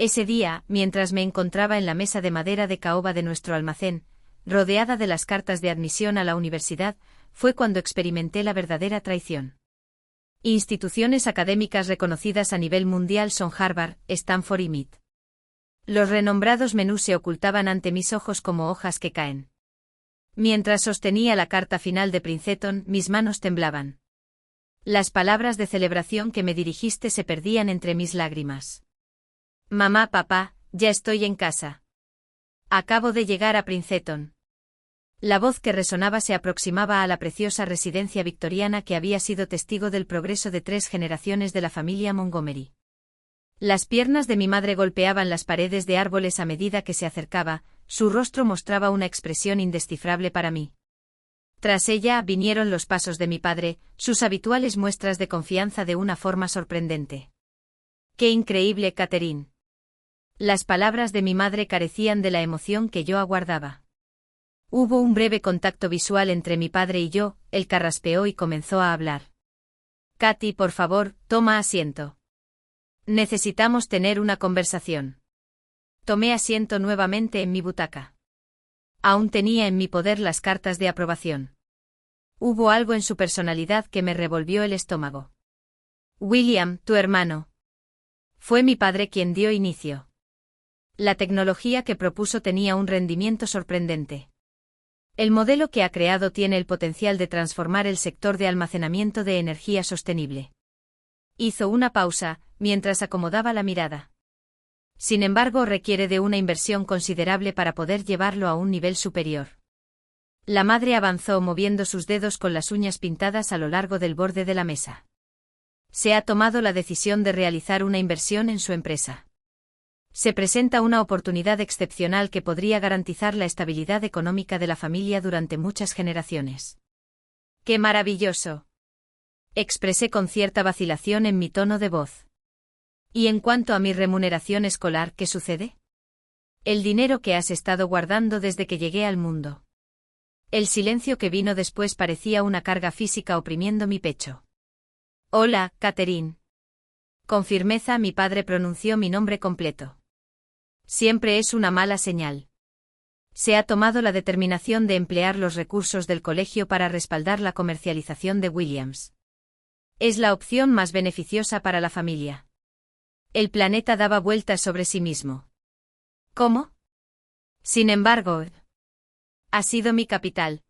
Ese día, mientras me encontraba en la mesa de madera de caoba de nuestro almacén, rodeada de las cartas de admisión a la universidad, fue cuando experimenté la verdadera traición. Instituciones académicas reconocidas a nivel mundial son Harvard, Stanford y MIT. Los renombrados menús se ocultaban ante mis ojos como hojas que caen. Mientras sostenía la carta final de Princeton, mis manos temblaban. Las palabras de celebración que me dirigiste se perdían entre mis lágrimas. Mamá, papá, ya estoy en casa. Acabo de llegar a Princeton. La voz que resonaba se aproximaba a la preciosa residencia victoriana que había sido testigo del progreso de 3 generaciones de la familia Montgomery. Las piernas de mi madre golpeaban las paredes de árboles a medida que se acercaba, su rostro mostraba una expresión indescifrable para mí. Tras ella vinieron los pasos de mi padre, sus habituales muestras de confianza de una forma sorprendente. ¡Qué increíble, Catherine! Las palabras de mi madre carecían de la emoción que yo aguardaba. Hubo un breve contacto visual entre mi padre y yo, él carraspeó y comenzó a hablar. Katy, por favor, toma asiento. Necesitamos tener una conversación. Tomé asiento nuevamente en mi butaca. Aún tenía en mi poder las cartas de aprobación. Hubo algo en su personalidad que me revolvió el estómago. William, tu hermano. Fue mi padre quien dio inicio. La tecnología que propuso tenía un rendimiento sorprendente. El modelo que ha creado tiene el potencial de transformar el sector de almacenamiento de energía sostenible. Hizo una pausa, mientras acomodaba la mirada. Sin embargo, requiere de una inversión considerable para poder llevarlo a un nivel superior. La madre avanzó moviendo sus dedos con las uñas pintadas a lo largo del borde de la mesa. Se ha tomado la decisión de realizar una inversión en su empresa. Se presenta una oportunidad excepcional que podría garantizar la estabilidad económica de la familia durante muchas generaciones. ¡Qué maravilloso!, expresé con cierta vacilación en mi tono de voz. ¿Y en cuanto a mi remuneración escolar, qué sucede? El dinero que has estado guardando desde que llegué al mundo. El silencio que vino después parecía una carga física oprimiendo mi pecho. Hola, Catherine. Con firmeza mi padre pronunció mi nombre completo. Siempre es una mala señal. Se ha tomado la determinación de emplear los recursos del colegio para respaldar la comercialización de Williams. Es la opción más beneficiosa para la familia. El planeta daba vueltas sobre sí mismo. ¿Cómo? Sin embargo, ha sido mi capital.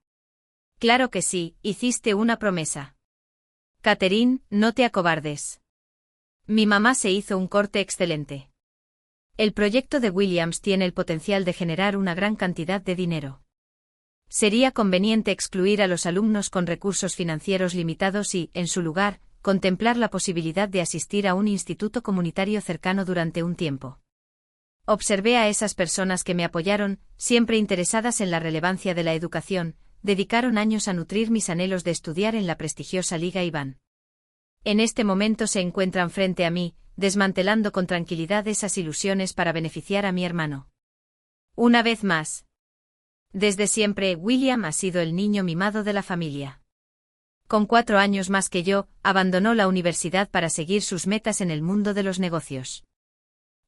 Claro que sí, hiciste una promesa. Catherine, no te acobardes. Mi mamá se hizo un corte excelente. El proyecto de Williams tiene el potencial de generar una gran cantidad de dinero. Sería conveniente excluir a los alumnos con recursos financieros limitados y, en su lugar, contemplar la posibilidad de asistir a un instituto comunitario cercano durante un tiempo. Observé a esas personas que me apoyaron, siempre interesadas en la relevancia de la educación, dedicaron años a nutrir mis anhelos de estudiar en la prestigiosa Liga Iván. En este momento se encuentran frente a mí, desmantelando con tranquilidad esas ilusiones para beneficiar a mi hermano. Una vez más. Desde siempre, William ha sido el niño mimado de la familia. Con 4 años más que yo, abandonó la universidad para seguir sus metas en el mundo de los negocios.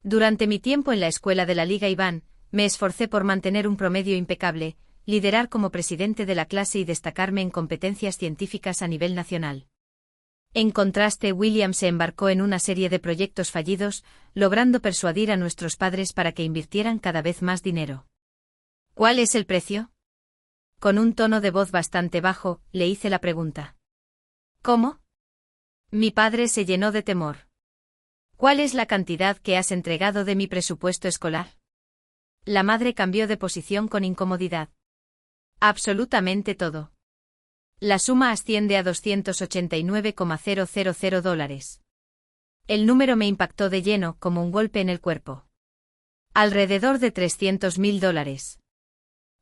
Durante mi tiempo en la escuela de la Liga Iván, me esforcé por mantener un promedio impecable, liderar como presidente de la clase y destacarme en competencias científicas a nivel nacional. En contraste, William se embarcó en una serie de proyectos fallidos, logrando persuadir a nuestros padres para que invirtieran cada vez más dinero. ¿Cuál es el precio? Con un tono de voz bastante bajo, le hice la pregunta. ¿Cómo? Mi padre se llenó de temor. ¿Cuál es la cantidad que has entregado de mi presupuesto escolar? La madre cambió de posición con incomodidad. Absolutamente todo. La suma asciende a $289,000. El número me impactó de lleno, como un golpe en el cuerpo. Alrededor de $300,000.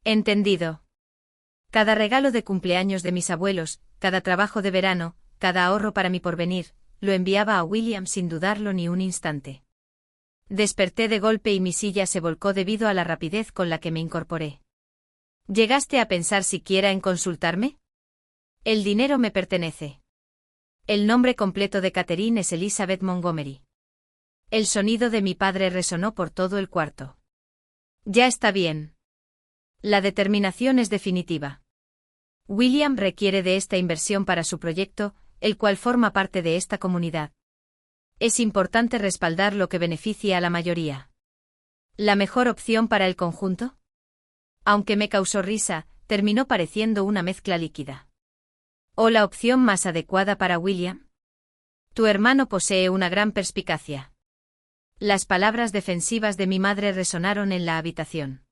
Entendido. Cada regalo de cumpleaños de mis abuelos, cada trabajo de verano, cada ahorro para mi porvenir, lo enviaba a William sin dudarlo ni un instante. Desperté de golpe y mi silla se volcó debido a la rapidez con la que me incorporé. ¿Llegaste a pensar siquiera en consultarme? El dinero me pertenece. El nombre completo de Catherine es Elizabeth Montgomery. El sonido de mi padre resonó por todo el cuarto. Ya está bien. La determinación es definitiva. William requiere de esta inversión para su proyecto, el cual forma parte de esta comunidad. Es importante respaldar lo que beneficie a la mayoría. ¿La mejor opción para el conjunto? Aunque me causó risa, terminó pareciendo una mezcla líquida. ¿O la opción más adecuada para William? Tu hermano posee una gran perspicacia. Las palabras defensivas de mi madre resonaron en la habitación.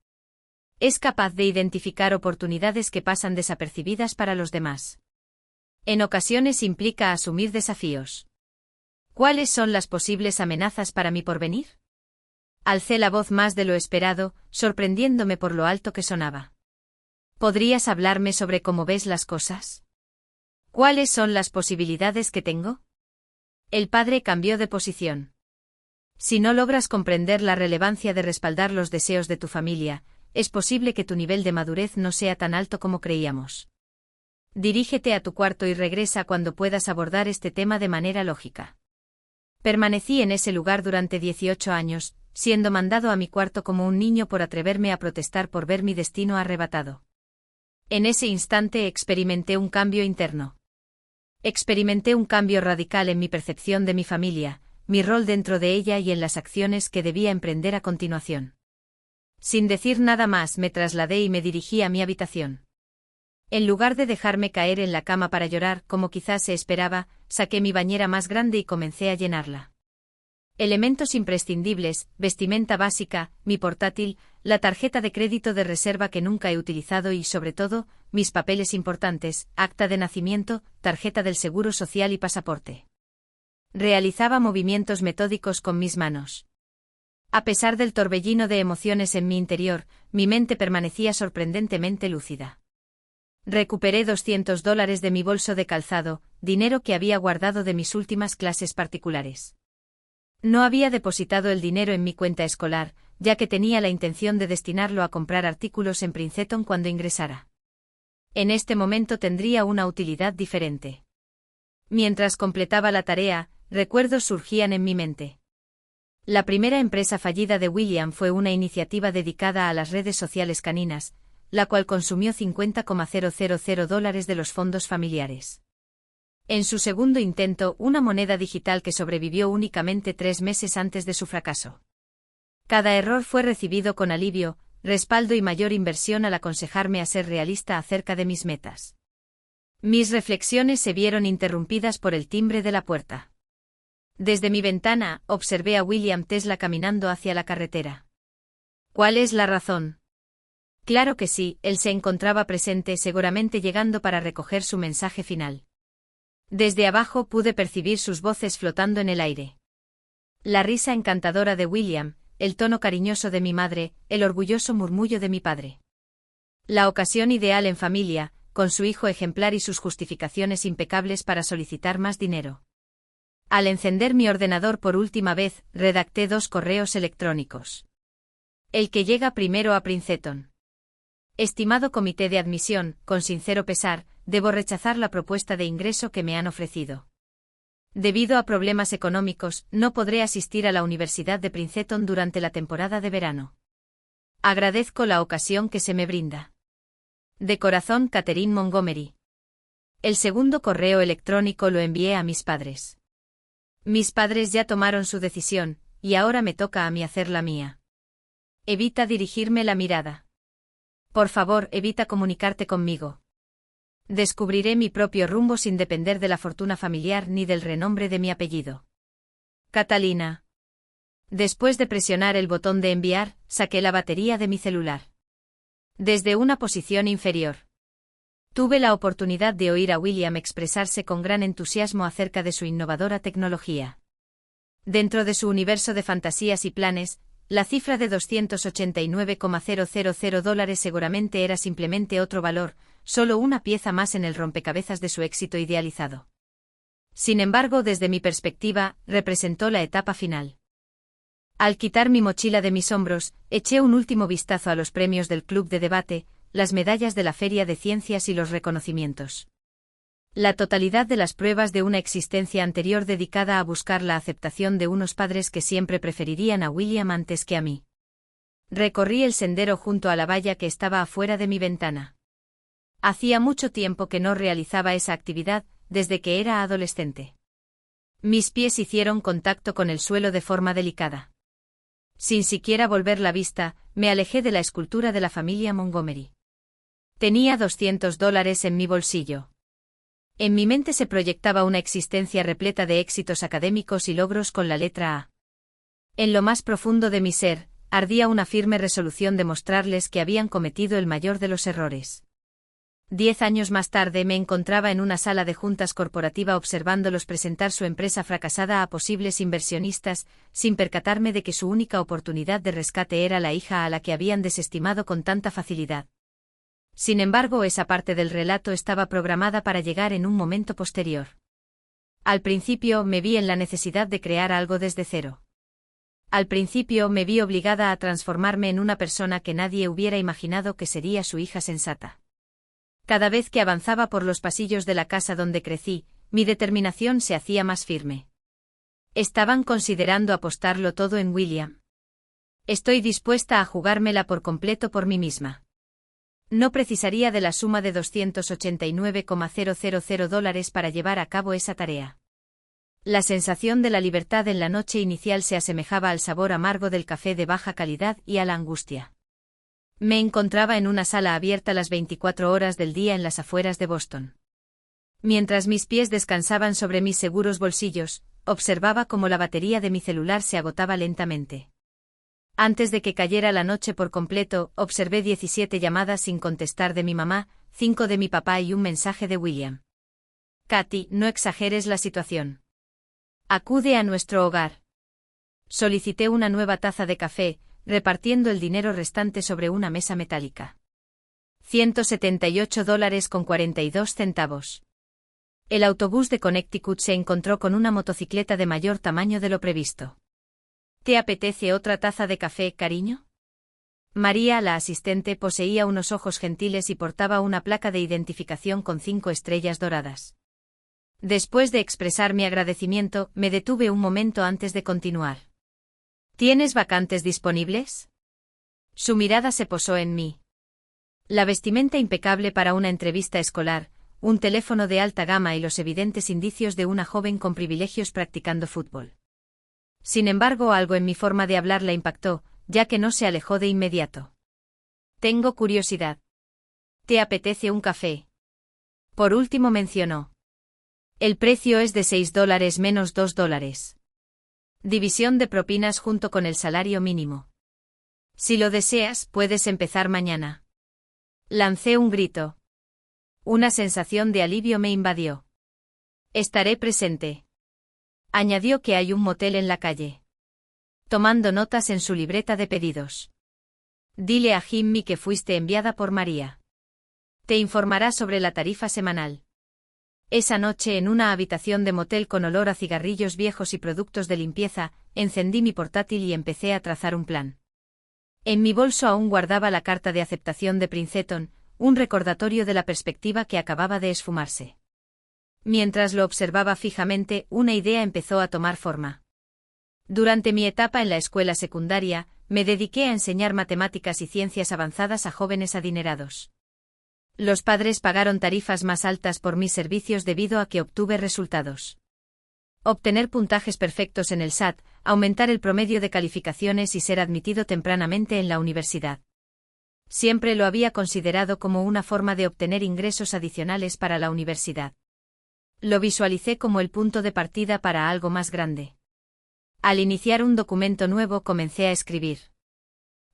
Es capaz de identificar oportunidades que pasan desapercibidas para los demás. En ocasiones implica asumir desafíos. ¿Cuáles son las posibles amenazas para mi porvenir? Alcé la voz más de lo esperado, sorprendiéndome por lo alto que sonaba. ¿Podrías hablarme sobre cómo ves las cosas? ¿Cuáles son las posibilidades que tengo? El padre cambió de posición. Si no logras comprender la relevancia de respaldar los deseos de tu familia, es posible que tu nivel de madurez no sea tan alto como creíamos. Dirígete a tu cuarto y regresa cuando puedas abordar este tema de manera lógica. Permanecí en ese lugar durante 18 años, siendo mandado a mi cuarto como un niño por atreverme a protestar por ver mi destino arrebatado. En ese instante experimenté un cambio interno. Experimenté un cambio radical en mi percepción de mi familia, mi rol dentro de ella y en las acciones que debía emprender a continuación. Sin decir nada más me trasladé y me dirigí a mi habitación. En lugar de dejarme caer en la cama para llorar, como quizás se esperaba, saqué mi bañera más grande y comencé a llenarla. Elementos imprescindibles, vestimenta básica, mi portátil, la tarjeta de crédito de reserva que nunca he utilizado y, sobre todo, mis papeles importantes, acta de nacimiento, tarjeta del Seguro Social y pasaporte. Realizaba movimientos metódicos con mis manos. A pesar del torbellino de emociones en mi interior, mi mente permanecía sorprendentemente lúcida. Recuperé $200 de mi bolso de calzado, dinero que había guardado de mis últimas clases particulares. No había depositado el dinero en mi cuenta escolar, ya que tenía la intención de destinarlo a comprar artículos en Princeton cuando ingresara. En este momento tendría una utilidad diferente. Mientras completaba la tarea, recuerdos surgían en mi mente. La primera empresa fallida de William fue una iniciativa dedicada a las redes sociales caninas, la cual consumió $50,000 de los fondos familiares. En su segundo intento, una moneda digital que sobrevivió únicamente 3 meses antes de su fracaso. Cada error fue recibido con alivio, respaldo y mayor inversión al aconsejarme a ser realista acerca de mis metas. Mis reflexiones se vieron interrumpidas por el timbre de la puerta. Desde mi ventana, observé a William Tesla caminando hacia la carretera. ¿Cuál es la razón? Claro que sí, él se encontraba presente, seguramente llegando para recoger su mensaje final. Desde abajo pude percibir sus voces flotando en el aire. La risa encantadora de William, el tono cariñoso de mi madre, el orgulloso murmullo de mi padre. La ocasión ideal en familia, con su hijo ejemplar y sus justificaciones impecables para solicitar más dinero. Al encender mi ordenador por última vez, redacté 2 correos electrónicos. El que llega primero a Princeton. Estimado comité de admisión, con sincero pesar, debo rechazar la propuesta de ingreso que me han ofrecido. Debido a problemas económicos, no podré asistir a la Universidad de Princeton durante la temporada de verano. Agradezco la ocasión que se me brinda. De corazón, Catherine Montgomery. El segundo correo electrónico lo envié a mis padres. Mis padres ya tomaron su decisión, y ahora me toca a mí hacer la mía. Evita dirigirme la mirada. Por favor, evita comunicarte conmigo. Descubriré mi propio rumbo sin depender de la fortuna familiar ni del renombre de mi apellido. Catalina. Después de presionar el botón de enviar, saqué la batería de mi celular. Desde una posición inferior. Tuve la oportunidad de oír a William expresarse con gran entusiasmo acerca de su innovadora tecnología. Dentro de su universo de fantasías y planes, la cifra de $289,000 seguramente era simplemente otro valor, solo una pieza más en el rompecabezas de su éxito idealizado. Sin embargo, desde mi perspectiva, representó la etapa final. Al quitar mi mochila de mis hombros, eché un último vistazo a los premios del club de debate, las medallas de la Feria de Ciencias y los reconocimientos. La totalidad de las pruebas de una existencia anterior dedicada a buscar la aceptación de unos padres que siempre preferirían a William antes que a mí. Recorrí el sendero junto a la valla que estaba afuera de mi ventana. Hacía mucho tiempo que no realizaba esa actividad, desde que era adolescente. Mis pies hicieron contacto con el suelo de forma delicada. Sin siquiera volver la vista, me alejé de la escultura de la familia Montgomery. Tenía $200 en mi bolsillo. En mi mente se proyectaba una existencia repleta de éxitos académicos y logros con la letra A. En lo más profundo de mi ser, ardía una firme resolución de mostrarles que habían cometido el mayor de los errores. 10 años más tarde me encontraba en una sala de juntas corporativa observándolos presentar su empresa fracasada a posibles inversionistas, sin percatarme de que su única oportunidad de rescate era la hija a la que habían desestimado con tanta facilidad. Sin embargo, esa parte del relato estaba programada para llegar en un momento posterior. Al principio me vi en la necesidad de crear algo desde cero. Al principio me vi obligada a transformarme en una persona que nadie hubiera imaginado que sería su hija sensata. Cada vez que avanzaba por los pasillos de la casa donde crecí, mi determinación se hacía más firme. Estaban considerando apostarlo todo en William. Estoy dispuesta a jugármela por completo por mí misma. No precisaría de la suma de $289,000 para llevar a cabo esa tarea. La sensación de la libertad en la noche inicial se asemejaba al sabor amargo del café de baja calidad y a la angustia. Me encontraba en una sala abierta las 24 horas del día en las afueras de Boston. Mientras mis pies descansaban sobre mis seguros bolsillos, observaba cómo la batería de mi celular se agotaba lentamente. Antes de que cayera la noche por completo, observé 17 llamadas sin contestar de mi mamá, 5 de mi papá y un mensaje de William. Katy, no exageres la situación. Acude a nuestro hogar. Solicité una nueva taza de café, repartiendo el dinero restante sobre una mesa metálica. $178,42. El autobús de Connecticut se encontró con una motocicleta de mayor tamaño de lo previsto. ¿Te apetece otra taza de café, cariño? María, la asistente, poseía unos ojos gentiles y portaba una placa de identificación con 5 estrellas doradas. Después de expresar mi agradecimiento, me detuve un momento antes de continuar. ¿Tienes vacantes disponibles? Su mirada se posó en mí. La vestimenta impecable para una entrevista escolar, un teléfono de alta gama y los evidentes indicios de una joven con privilegios practicando fútbol. Sin embargo, algo en mi forma de hablar la impactó, ya que no se alejó de inmediato. Tengo curiosidad. ¿Te apetece un café? Por último mencionó. El precio es de $6 menos $2. División de propinas junto con el salario mínimo. Si lo deseas, puedes empezar mañana. Lancé un grito. Una sensación de alivio me invadió. Estaré presente. Añadió que hay un motel en la calle. Tomando notas en su libreta de pedidos. Dile a Jimmy que fuiste enviada por María. Te informará sobre la tarifa semanal. Esa noche, en una habitación de motel con olor a cigarrillos viejos y productos de limpieza, encendí mi portátil y empecé a trazar un plan. En mi bolso aún guardaba la carta de aceptación de Princeton, un recordatorio de la perspectiva que acababa de esfumarse. Mientras lo observaba fijamente, una idea empezó a tomar forma. Durante mi etapa en la escuela secundaria, me dediqué a enseñar matemáticas y ciencias avanzadas a jóvenes adinerados. Los padres pagaron tarifas más altas por mis servicios debido a que obtuve resultados. Obtener puntajes perfectos en el SAT, aumentar el promedio de calificaciones y ser admitido tempranamente en la universidad. Siempre lo había considerado como una forma de obtener ingresos adicionales para la universidad. Lo visualicé como el punto de partida para algo más grande. Al iniciar un documento nuevo comencé a escribir.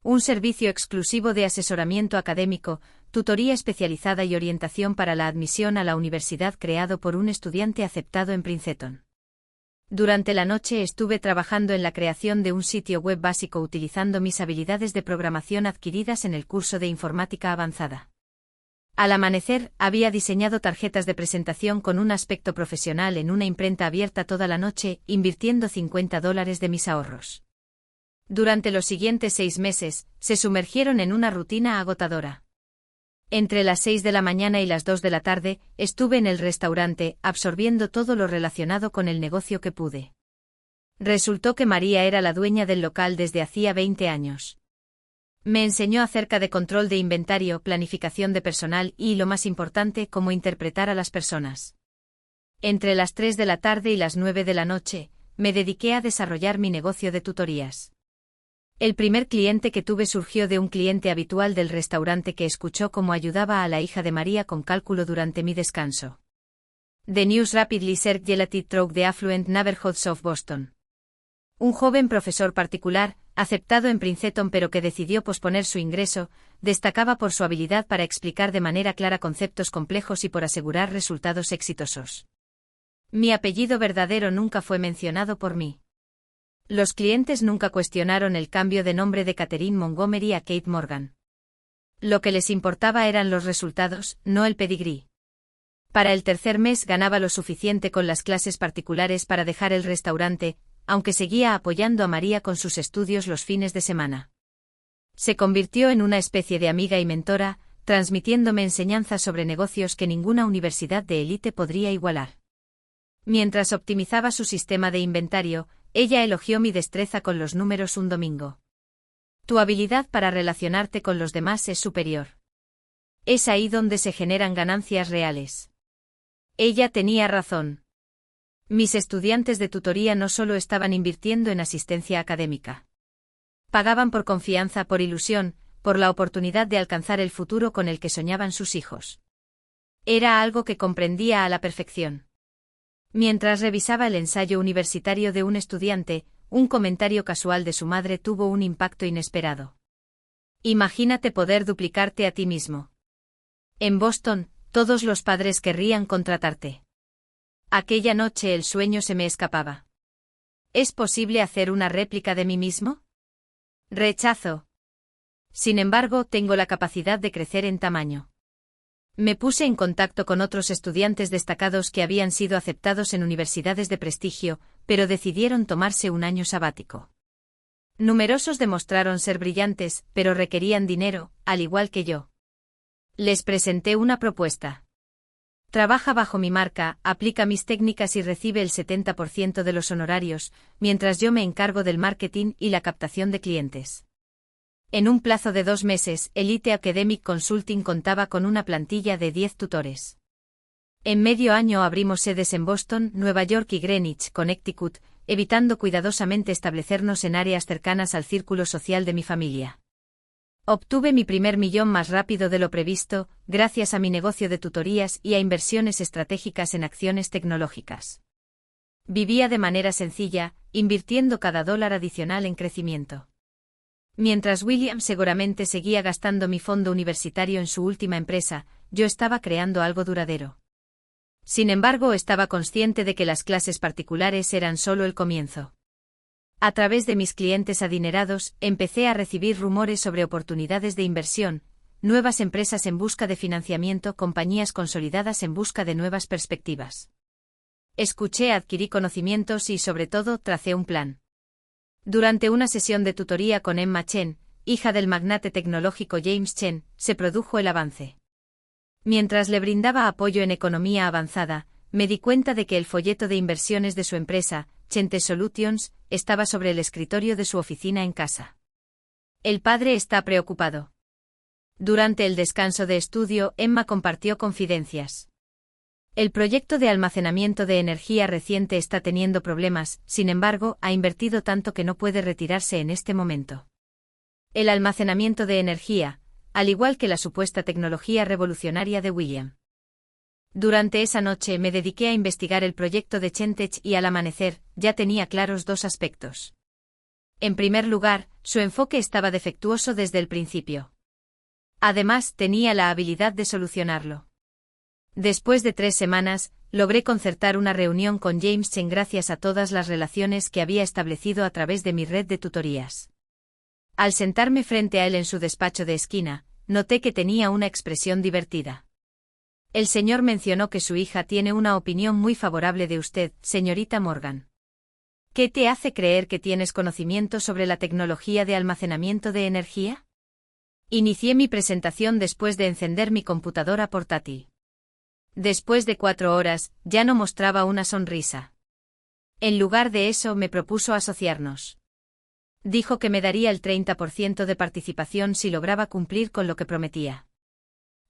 Un servicio exclusivo de asesoramiento académico, tutoría especializada y orientación para la admisión a la universidad creado por un estudiante aceptado en Princeton. Durante la noche estuve trabajando en la creación de un sitio web básico utilizando mis habilidades de programación adquiridas en el curso de informática avanzada. Al amanecer, había diseñado tarjetas de presentación con un aspecto profesional en una imprenta abierta toda la noche, invirtiendo $50 de mis ahorros. Durante los siguientes 6 meses, se sumergieron en una rutina agotadora. Entre las 6 de la mañana y las 2 de la tarde, estuve en el restaurante, absorbiendo todo lo relacionado con el negocio que pude. Resultó que María era la dueña del local desde hacía 20 años. Me enseñó acerca de control de inventario, planificación de personal y, lo más importante, cómo interpretar a las personas. Entre las 3 de la tarde y las 9 de la noche, me dediqué a desarrollar mi negocio de tutorías. El primer cliente que tuve surgió de un cliente habitual del restaurante que escuchó cómo ayudaba a la hija de María con cálculo durante mi descanso. The news rapidly circulated through the affluent neighborhoods of Boston. Un joven profesor particular, aceptado en Princeton pero que decidió posponer su ingreso, destacaba por su habilidad para explicar de manera clara conceptos complejos y por asegurar resultados exitosos. Mi apellido verdadero nunca fue mencionado por mí. Los clientes nunca cuestionaron el cambio de nombre de Catherine Montgomery a Kate Morgan. Lo que les importaba eran los resultados, no el pedigrí. Para el tercer mes ganaba lo suficiente con las clases particulares para dejar el restaurante, aunque seguía apoyando a María con sus estudios los fines de semana. Se convirtió en una especie de amiga y mentora, transmitiéndome enseñanzas sobre negocios que ninguna universidad de élite podría igualar. Mientras optimizaba su sistema de inventario, ella elogió mi destreza con los números un domingo. Tu habilidad para relacionarte con los demás es superior. Es ahí donde se generan ganancias reales. Ella tenía razón. Mis estudiantes de tutoría no solo estaban invirtiendo en asistencia académica. Pagaban por confianza, por ilusión, por la oportunidad de alcanzar el futuro con el que soñaban sus hijos. Era algo que comprendía a la perfección. Mientras revisaba el ensayo universitario de un estudiante, un comentario casual de su madre tuvo un impacto inesperado. Imagínate poder duplicarte a ti mismo. En Boston, todos los padres querrían contratarte. Aquella noche el sueño se me escapaba. ¿Es posible hacer una réplica de mí mismo? Rechazo. Sin embargo, tengo la capacidad de crecer en tamaño. Me puse en contacto con otros estudiantes destacados que habían sido aceptados en universidades de prestigio, pero decidieron tomarse un año sabático. Numerosos demostraron ser brillantes, pero requerían dinero, al igual que yo. Les presenté una propuesta. Trabaja bajo mi marca, aplica mis técnicas y recibe el 70% de los honorarios, mientras yo me encargo del marketing y la captación de clientes. En un plazo de 2 meses, Elite Academic Consulting contaba con una plantilla de 10 tutores. En medio año abrimos sedes en Boston, Nueva York y Greenwich, Connecticut, evitando cuidadosamente establecernos en áreas cercanas al círculo social de mi familia. Obtuve mi primer millón más rápido de lo previsto, gracias a mi negocio de tutorías y a inversiones estratégicas en acciones tecnológicas. Vivía de manera sencilla, invirtiendo cada dólar adicional en crecimiento. Mientras William seguramente seguía gastando mi fondo universitario en su última empresa, yo estaba creando algo duradero. Sin embargo, estaba consciente de que las clases particulares eran solo el comienzo. A través de mis clientes adinerados, empecé a recibir rumores sobre oportunidades de inversión, nuevas empresas en busca de financiamiento, compañías consolidadas en busca de nuevas perspectivas. Escuché, adquirí conocimientos y, sobre todo, tracé un plan. Durante una sesión de tutoría con Emma Chen, hija del magnate tecnológico James Chen, se produjo el avance. Mientras le brindaba apoyo en economía avanzada, me di cuenta de que el folleto de inversiones de su empresa, Chente Solutions, estaba sobre el escritorio de su oficina en casa. El padre está preocupado. Durante el descanso de estudio, Emma compartió confidencias. El proyecto de almacenamiento de energía reciente está teniendo problemas, sin embargo, ha invertido tanto que no puede retirarse en este momento. El almacenamiento de energía, al igual que la supuesta tecnología revolucionaria de William. Durante esa noche me dediqué a investigar el proyecto de Chentech y al amanecer, ya tenía claros 2 aspectos. En primer lugar, su enfoque estaba defectuoso desde el principio. Además, tenía la habilidad de solucionarlo. Después de 3 semanas, logré concertar una reunión con James Chen gracias a todas las relaciones que había establecido a través de mi red de tutorías. Al sentarme frente a él en su despacho de esquina, noté que tenía una expresión divertida. El señor mencionó que su hija tiene una opinión muy favorable de usted, señorita Morgan. ¿Qué te hace creer que tienes conocimiento sobre la tecnología de almacenamiento de energía? Inicié mi presentación después de encender mi computadora portátil. Después de 4 horas, ya no mostraba una sonrisa. En lugar de eso, me propuso asociarnos. Dijo que me daría el 30% de participación si lograba cumplir con lo que prometía.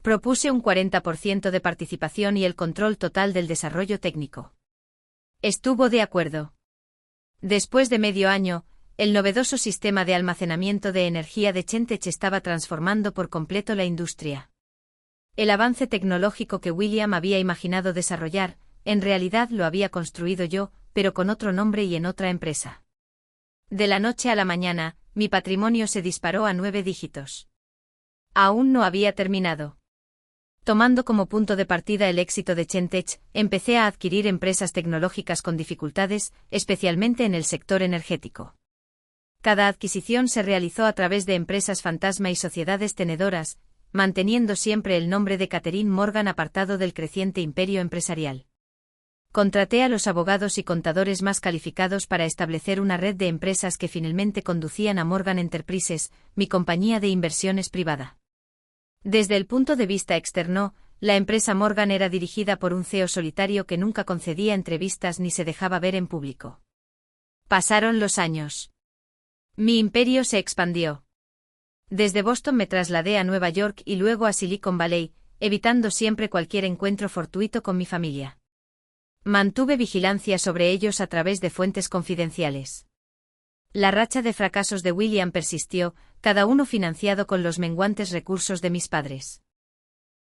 Propuse un 40% de participación y el control total del desarrollo técnico. Estuvo de acuerdo. Después de medio año, el novedoso sistema de almacenamiento de energía de Chentech estaba transformando por completo la industria. El avance tecnológico que William había imaginado desarrollar, en realidad lo había construido yo, pero con otro nombre y en otra empresa. De la noche a la mañana, mi patrimonio se disparó a 9 dígitos. Aún no había terminado. Tomando como punto de partida el éxito de Chentech, empecé a adquirir empresas tecnológicas con dificultades, especialmente en el sector energético. Cada adquisición se realizó a través de empresas fantasma y sociedades tenedoras, manteniendo siempre el nombre de Catherine Morgan apartado del creciente imperio empresarial. Contraté a los abogados y contadores más calificados para establecer una red de empresas que finalmente conducían a Morgan Enterprises, mi compañía de inversiones privada. Desde el punto de vista externo, la empresa Morgan era dirigida por un CEO solitario que nunca concedía entrevistas ni se dejaba ver en público. Pasaron los años. Mi imperio se expandió. Desde Boston me trasladé a Nueva York y luego a Silicon Valley, evitando siempre cualquier encuentro fortuito con mi familia. Mantuve vigilancia sobre ellos a través de fuentes confidenciales. La racha de fracasos de William persistió, cada uno financiado con los menguantes recursos de mis padres.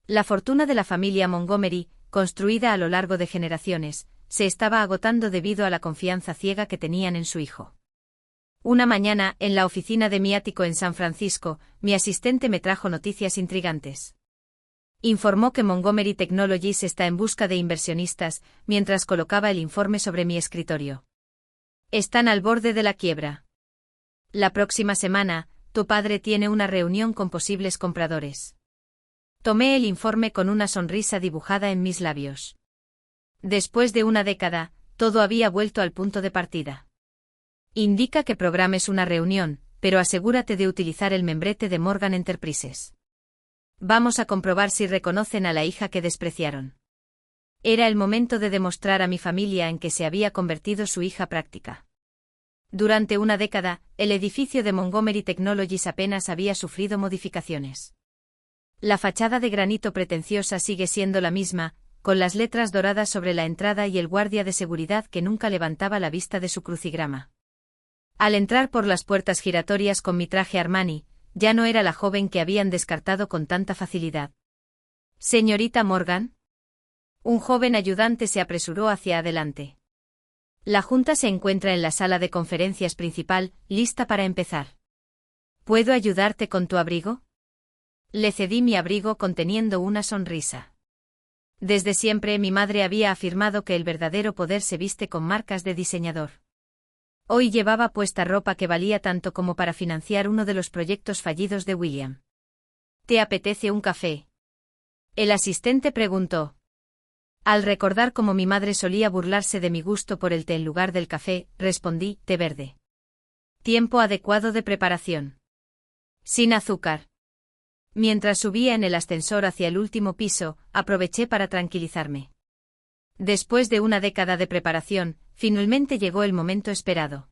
La fortuna de la familia Montgomery, construida a lo largo de generaciones, se estaba agotando debido a la confianza ciega que tenían en su hijo. Una mañana, en la oficina de mi ático en San Francisco, mi asistente me trajo noticias intrigantes. Informó que Montgomery Technologies está en busca de inversionistas, mientras colocaba el informe sobre mi escritorio. Están al borde de la quiebra. La próxima semana, tu padre tiene una reunión con posibles compradores. Tomé el informe con una sonrisa dibujada en mis labios. Después de una década, todo había vuelto al punto de partida. Indica que programes una reunión, pero asegúrate de utilizar el membrete de Morgan Enterprises. Vamos a comprobar si reconocen a la hija que despreciaron. Era el momento de demostrar a mi familia en que se había convertido su hija práctica. Durante una década, el edificio de Montgomery Technologies apenas había sufrido modificaciones. La fachada de granito pretenciosa sigue siendo la misma, con las letras doradas sobre la entrada y el guardia de seguridad que nunca levantaba la vista de su crucigrama. Al entrar por las puertas giratorias con mi traje Armani, ya no era la joven que habían descartado con tanta facilidad. «Señorita Morgan». Un joven ayudante se apresuró hacia adelante. La junta se encuentra en la sala de conferencias principal, lista para empezar. ¿Puedo ayudarte con tu abrigo? Le cedí mi abrigo conteniendo una sonrisa. Desde siempre mi madre había afirmado que el verdadero poder se viste con marcas de diseñador. Hoy llevaba puesta ropa que valía tanto como para financiar uno de los proyectos fallidos de William. ¿Te apetece un café? El asistente preguntó. Al recordar cómo mi madre solía burlarse de mi gusto por el té en lugar del café, respondí, té verde. Tiempo adecuado de preparación. Sin azúcar. Mientras subía en el ascensor hacia el último piso, aproveché para tranquilizarme. Después de una década de preparación, finalmente llegó el momento esperado.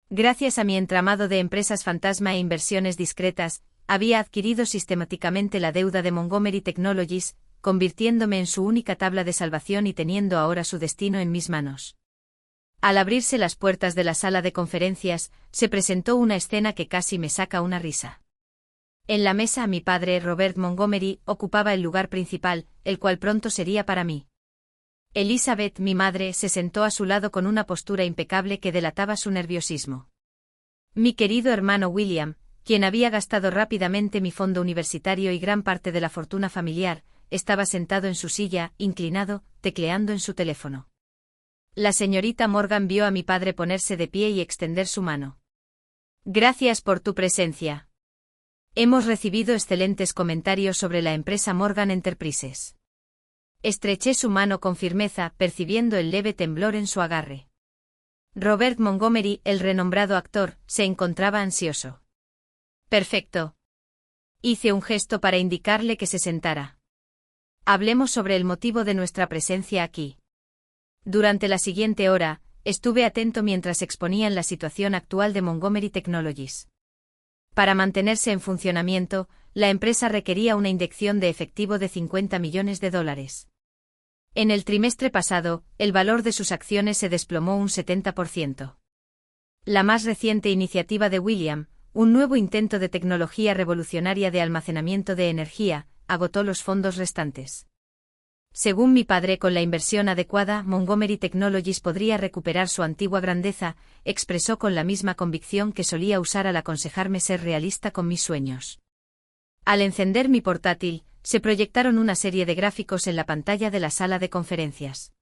Gracias a mi entramado de empresas fantasma e inversiones discretas, había adquirido sistemáticamente la deuda de Montgomery Technologies, convirtiéndome en su única tabla de salvación y teniendo ahora su destino en mis manos. Al abrirse las puertas de la sala de conferencias, se presentó una escena que casi me saca una risa. En la mesa mi padre, Robert Montgomery, ocupaba el lugar principal, el cual pronto sería para mí. Elizabeth, mi madre, se sentó a su lado con una postura impecable que delataba su nerviosismo. Mi querido hermano William, quien había gastado rápidamente mi fondo universitario y gran parte de la fortuna familiar, estaba sentado en su silla, inclinado, tecleando en su teléfono. La señorita Morgan vio a mi padre ponerse de pie y extender su mano. Gracias por tu presencia. Hemos recibido excelentes comentarios sobre la empresa Morgan Enterprises. Estreché su mano con firmeza, percibiendo el leve temblor en su agarre. Robert Montgomery, el renombrado actor, se encontraba ansioso. Perfecto. Hice un gesto para indicarle que se sentara. Hablemos sobre el motivo de nuestra presencia aquí. Durante la siguiente hora, estuve atento mientras exponían la situación actual de Montgomery Technologies. Para mantenerse en funcionamiento, la empresa requería una inyección de efectivo de $50 millones. En el trimestre pasado, el valor de sus acciones se desplomó un 70%. La más reciente iniciativa de William, un nuevo intento de tecnología revolucionaria de almacenamiento de energía, agotó los fondos restantes. Según mi padre, con la inversión adecuada, Montgomery Technologies podría recuperar su antigua grandeza, expresó con la misma convicción que solía usar al aconsejarme ser realista con mis sueños. Al encender mi portátil, se proyectaron una serie de gráficos en la pantalla de la sala de conferencias.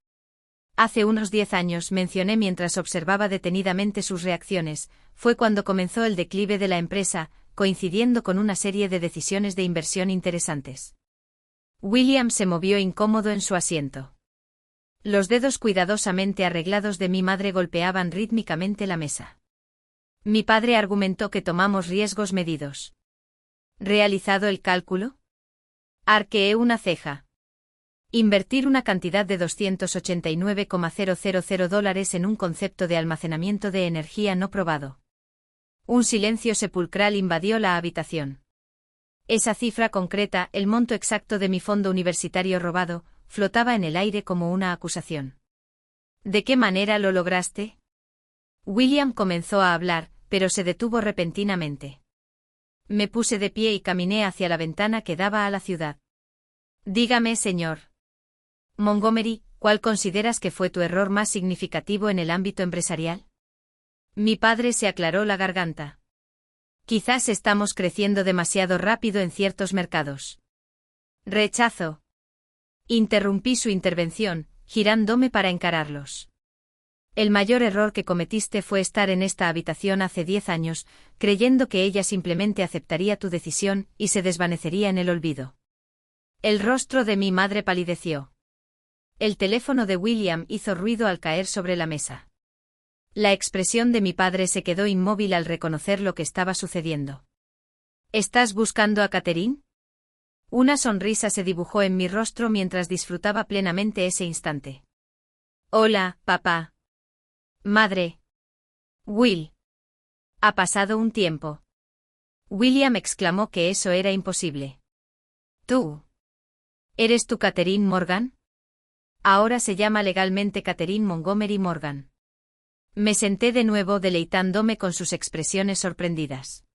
Hace unos 10 años, mencioné mientras observaba detenidamente sus reacciones, fue cuando comenzó el declive de la empresa, coincidiendo con una serie de decisiones de inversión interesantes. William se movió incómodo en su asiento. Los dedos cuidadosamente arreglados de mi madre golpeaban rítmicamente la mesa. Mi padre argumentó que tomamos riesgos medidos. ¿Realizado el cálculo? Arqueé una ceja. Invertir una cantidad de $289,000 en un concepto de almacenamiento de energía no probado. Un silencio sepulcral invadió la habitación. Esa cifra concreta, el monto exacto de mi fondo universitario robado, flotaba en el aire como una acusación. ¿De qué manera lo lograste? William comenzó a hablar, pero se detuvo repentinamente. Me puse de pie y caminé hacia la ventana que daba a la ciudad. Dígame, señor Montgomery, ¿cuál consideras que fue tu error más significativo en el ámbito empresarial? Mi padre se aclaró la garganta. Quizás estamos creciendo demasiado rápido en ciertos mercados. Rechazo. Interrumpí su intervención, girándome para encararlos. El mayor error que cometiste fue estar en esta habitación hace 10 años, creyendo que ella simplemente aceptaría tu decisión y se desvanecería en el olvido. El rostro de mi madre palideció. El teléfono de William hizo ruido al caer sobre la mesa. La expresión de mi padre se quedó inmóvil al reconocer lo que estaba sucediendo. ¿Estás buscando a Catherine? Una sonrisa se dibujó en mi rostro mientras disfrutaba plenamente ese instante. Hola, papá. Madre. Will. Ha pasado un tiempo. William exclamó que eso era imposible. ¿Tú? ¿Eres tú Catherine Morgan? Ahora se llama legalmente Catherine Montgomery Morgan. Me senté de nuevo deleitándome con sus expresiones sorprendidas.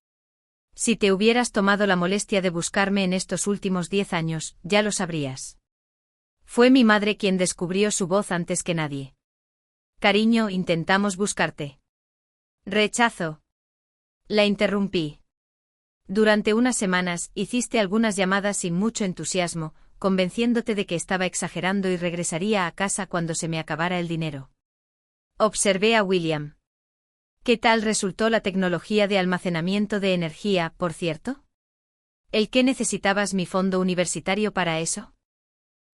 Si te hubieras tomado la molestia de buscarme en estos últimos 10 años, ya lo sabrías. Fue mi madre quien descubrió su voz antes que nadie. Cariño, intentamos buscarte. Rechazo. La interrumpí. Durante unas semanas, hiciste algunas llamadas sin mucho entusiasmo, convenciéndote de que estaba exagerando y regresaría a casa cuando se me acabara el dinero. Observé a William. ¿Qué tal resultó la tecnología de almacenamiento de energía, por cierto? ¿El qué necesitabas mi fondo universitario para eso?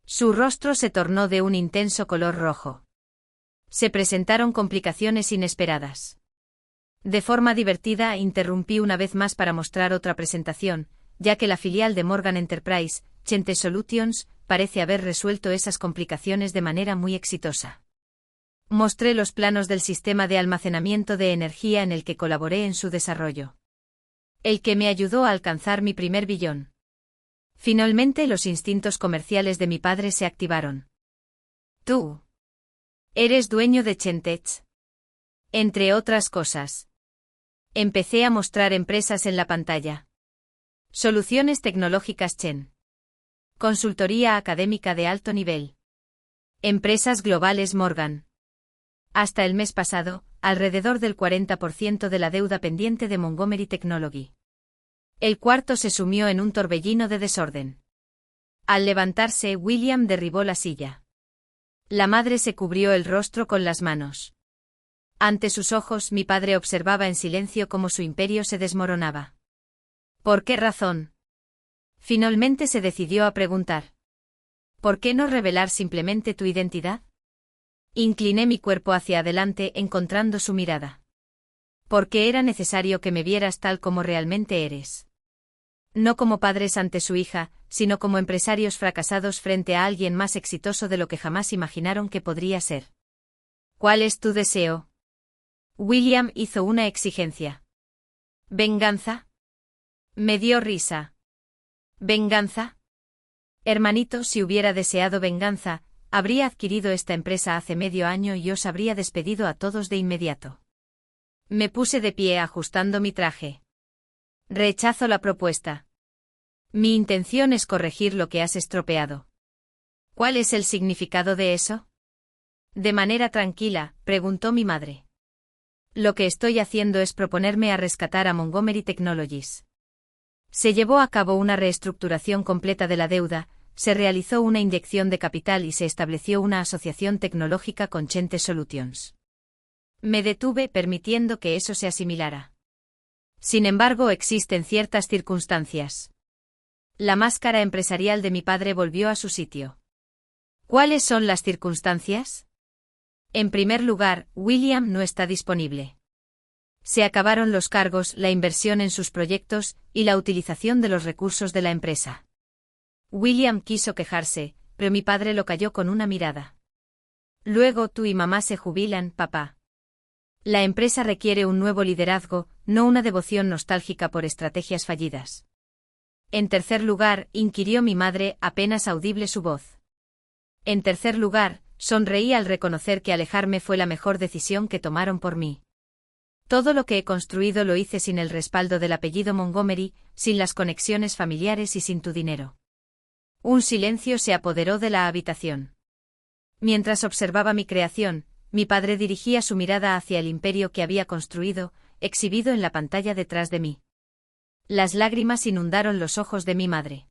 Su rostro se tornó de un intenso color rojo. Se presentaron complicaciones inesperadas. De forma divertida, interrumpí una vez más para mostrar otra presentación, ya que la filial de Morgan Enterprise, Chente Solutions, parece haber resuelto esas complicaciones de manera muy exitosa. Mostré los planos del sistema de almacenamiento de energía en el que colaboré en su desarrollo. El que me ayudó a alcanzar mi primer billón. Finalmente los instintos comerciales de mi padre se activaron. Tú. Eres dueño de Chentech. Entre otras cosas. Empecé a mostrar empresas en la pantalla. Soluciones tecnológicas Chen. Consultoría académica de alto nivel. Empresas globales Morgan. Hasta el mes pasado, alrededor del 40% de la deuda pendiente de Montgomery Technology. El cuarto se sumió en un torbellino de desorden. Al levantarse, William derribó la silla. La madre se cubrió el rostro con las manos. Ante sus ojos, mi padre observaba en silencio cómo su imperio se desmoronaba. ¿Por qué razón? Finalmente se decidió a preguntar. ¿Por qué no revelar simplemente tu identidad? Incliné mi cuerpo hacia adelante encontrando su mirada. ¿Por qué era necesario que me vieras tal como realmente eres? No como padres ante su hija, sino como empresarios fracasados frente a alguien más exitoso de lo que jamás imaginaron que podría ser. ¿Cuál es tu deseo? William hizo una exigencia. ¿Venganza? Me dio risa. ¿Venganza? Hermanito, si hubiera deseado venganza, habría adquirido esta empresa hace medio año y os habría despedido a todos de inmediato. Me puse de pie ajustando mi traje. Rechazo la propuesta. Mi intención es corregir lo que has estropeado. ¿Cuál es el significado de eso? De manera tranquila, preguntó mi madre. Lo que estoy haciendo es proponerme a rescatar a Montgomery Technologies. Se llevó a cabo una reestructuración completa de la deuda, se realizó una inyección de capital y se estableció una asociación tecnológica con Chente Solutions. Me detuve permitiendo que eso se asimilara. Sin embargo, existen ciertas circunstancias. La máscara empresarial de mi padre volvió a su sitio. ¿Cuáles son las circunstancias? En primer lugar, William no está disponible. Se acabaron los cargos, la inversión en sus proyectos y la utilización de los recursos de la empresa. William quiso quejarse, pero mi padre lo calló con una mirada. Luego tú y mamá se jubilan, papá. La empresa requiere un nuevo liderazgo, no una devoción nostálgica por estrategias fallidas. En tercer lugar, inquirió mi madre, apenas audible su voz. En tercer lugar, sonreí al reconocer que alejarme fue la mejor decisión que tomaron por mí. Todo lo que he construido lo hice sin el respaldo del apellido Montgomery, sin las conexiones familiares y sin tu dinero. Un silencio se apoderó de la habitación. Mientras observaba mi creación, mi padre dirigía su mirada hacia el imperio que había construido, exhibido en la pantalla detrás de mí. Las lágrimas inundaron los ojos de mi madre.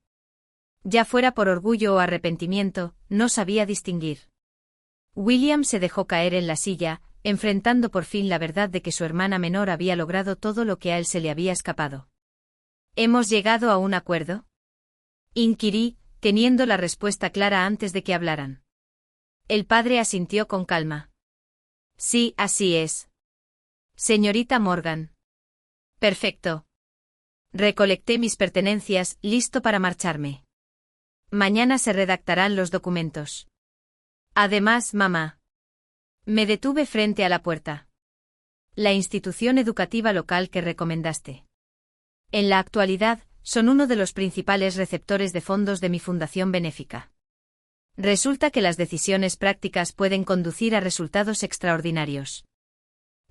Ya fuera por orgullo o arrepentimiento, no sabía distinguir. William se dejó caer en la silla, enfrentando por fin la verdad de que su hermana menor había logrado todo lo que a él se le había escapado. ¿Hemos llegado a un acuerdo? Inquirí, teniendo la respuesta clara antes de que hablaran. El padre asintió con calma. Sí, así es. Señorita Morgan. Perfecto. Recolecté mis pertenencias, listo para marcharme. Mañana se redactarán los documentos. Además, mamá. Me detuve frente a la puerta. La institución educativa local que recomendaste. En la actualidad, son uno de los principales receptores de fondos de mi fundación benéfica. Resulta que las decisiones prácticas pueden conducir a resultados extraordinarios.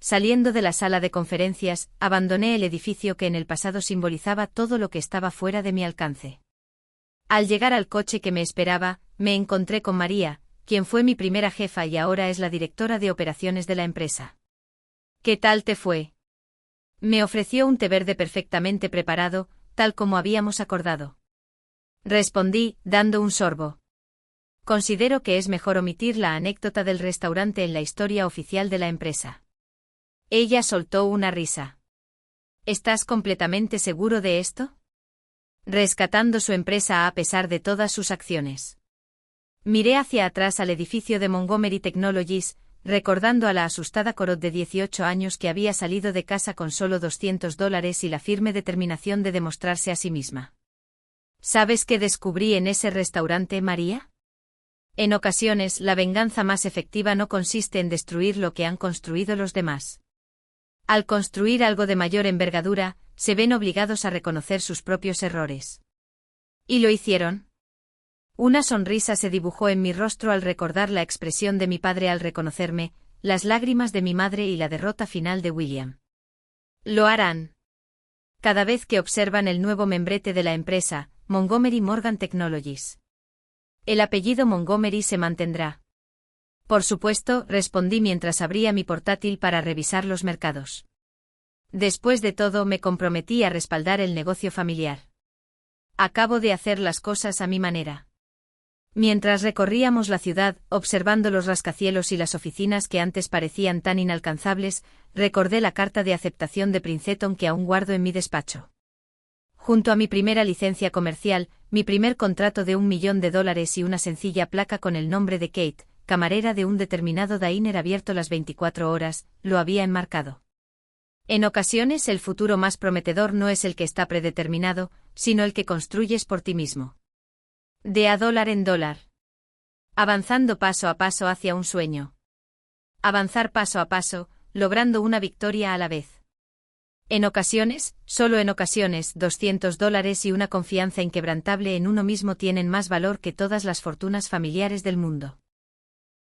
Saliendo de la sala de conferencias, abandoné el edificio que en el pasado simbolizaba todo lo que estaba fuera de mi alcance. Al llegar al coche que me esperaba, me encontré con María, quien fue mi primera jefa y ahora es la directora de operaciones de la empresa. ¿Qué tal te fue? Me ofreció un té verde perfectamente preparado, tal como habíamos acordado. Respondí, dando un sorbo. Considero que es mejor omitir la anécdota del restaurante en la historia oficial de la empresa. Ella soltó una risa. ¿Estás completamente seguro de esto? Rescatando su empresa a pesar de todas sus acciones. Miré hacia atrás al edificio de Montgomery Technologies, recordando a la asustada Corot de 18 años que había salido de casa con solo $200 y la firme determinación de demostrarse a sí misma. ¿Sabes qué descubrí en ese restaurante, María? En ocasiones, la venganza más efectiva no consiste en destruir lo que han construido los demás. Al construir algo de mayor envergadura, se ven obligados a reconocer sus propios errores. ¿Y lo hicieron? Una sonrisa se dibujó en mi rostro al recordar la expresión de mi padre al reconocerme, las lágrimas de mi madre y la derrota final de William. Lo harán. Cada vez que observan el nuevo membrete de la empresa, Montgomery Morgan Technologies. El apellido Montgomery se mantendrá. Por supuesto, respondí mientras abría mi portátil para revisar los mercados. Después de todo, me comprometí a respaldar el negocio familiar. Acabo de hacer las cosas a mi manera. Mientras recorríamos la ciudad, observando los rascacielos y las oficinas que antes parecían tan inalcanzables, recordé la carta de aceptación de Princeton que aún guardo en mi despacho. Junto a mi primera licencia comercial, mi primer contrato de $1 millón y una sencilla placa con el nombre de Kate, camarera de un determinado diner abierto las 24 horas, lo había enmarcado. En ocasiones el futuro más prometedor no es el que está predeterminado, sino el que construyes por ti mismo. De a dólar en dólar. Avanzando paso a paso hacia un sueño. Avanzar paso a paso, logrando una victoria a la vez. En ocasiones, solo en ocasiones, $200 y una confianza inquebrantable en uno mismo tienen más valor que todas las fortunas familiares del mundo.